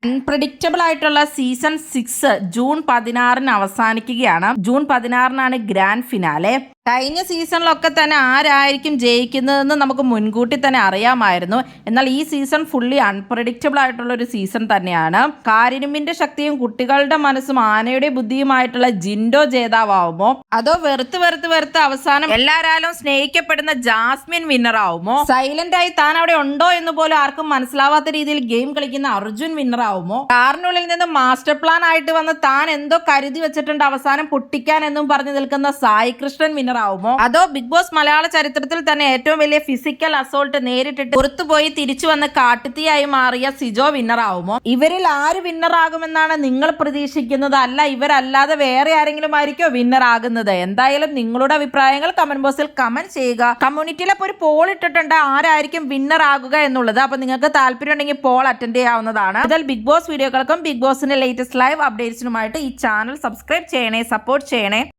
Unpredictable ആയിട്ടുള്ള season 6 June 16 അവസാനിക്കുകയാണ്. June 16 grand finale. കഴിഞ്ഞ സീസണിലൊക്കെ തന്നെ ആരായിരിക്കും ജയിക്കുന്നതെന്ന് നമുക്ക് മുൻകൂട്ടി തന്നെ അറിയാമായിരുന്നു. എന്നാൽ ഈ സീസൺ ഫുള്ളി അൺപ്രഡിക്റ്റബിൾ ആയിട്ടുള്ള ഒരു സീസൺ തന്നെയാണ്. കാരിരുമ്പിന്റെ ശക്തിയും കുട്ടികളുടെ മനസ്സും ആനയുടെ ബുദ്ധിയുമായിട്ടുള്ള ജിൻഡോ ജേതാവുമോ, അതോ വെറുത്ത് അവസാനം എല്ലാരാലും സ്നേഹിക്കപ്പെടുന്ന ജാസ്മിൻ വിന്നർ ആവുമോ, സൈലന്റ് ആയി താൻ അവിടെ ഉണ്ടോ എന്ന് പോലും ആർക്കും മനസ്സിലാവാത്ത രീതിയിൽ ഗെയിം കളിക്കുന്ന അർജുൻ വിന്നർ ആവുമോ, കാറിനുള്ളിൽ നിന്ന് മാസ്റ്റർ പ്ലാൻ ആയിട്ട് വന്ന് താൻ എന്തോ കരുതി വെച്ചിട്ടുണ്ട് അവസാനം പൊട്ടിക്കാൻ എന്നും പറഞ്ഞു നിൽക്കുന്ന സായി കൃഷ്ണൻ വിന്നർ ആവുമോ, അതോ ബിഗ് ബോസ് മലയാള ചരിത്രത്തിൽ തന്നെ ഏറ്റവും വലിയ ഫിസിക്കൽ അസോൾട്ട് നേരിട്ടിട്ട് പുറത്തുപോയി തിരിച്ചു വന്ന് കാട്ടുതീയായി മാറിയ സിജോ വിന്നർ ആവുമോ? ഇവരിൽ ആര് വിന്നർ ആകുമെന്നാണ് നിങ്ങൾ പ്രതീക്ഷിക്കുന്നത്? അല്ല ഇവരല്ലാതെ വേറെ ആരെങ്കിലും ആയിരിക്കോ വിന്നർ ആകുന്നത്? എന്തായാലും നിങ്ങളുടെ അഭിപ്രായങ്ങൾ കമന്റ് ബോക്സിൽ കമന്റ് ചെയ്യുക. കമ്മ്യൂണിറ്റിയിലെ ഒരു പോൾ ഇട്ടിട്ടുണ്ട് ആരായിരിക്കും വിന്നർ ആകുക എന്നുള്ളത്. അപ്പൊ നിങ്ങൾക്ക് താല്പര്യം ഉണ്ടെങ്കിൽ പോൾ അറ്റൻഡ് ചെയ്യാവുന്നതാണ്. ഇതിൽ ബിഗ് ബോസ് വീഡിയോകൾക്കും ബിഗ് ബോസിന്റെ ലേറ്റസ്റ്റ് ലൈവ് അപ്ഡേറ്റ്സിനുമായിട്ട് ഈ ചാനൽ സബ്സ്ക്രൈബ് ചെയ്യണേ, സപ്പോർട്ട് ചെയ്യണേ.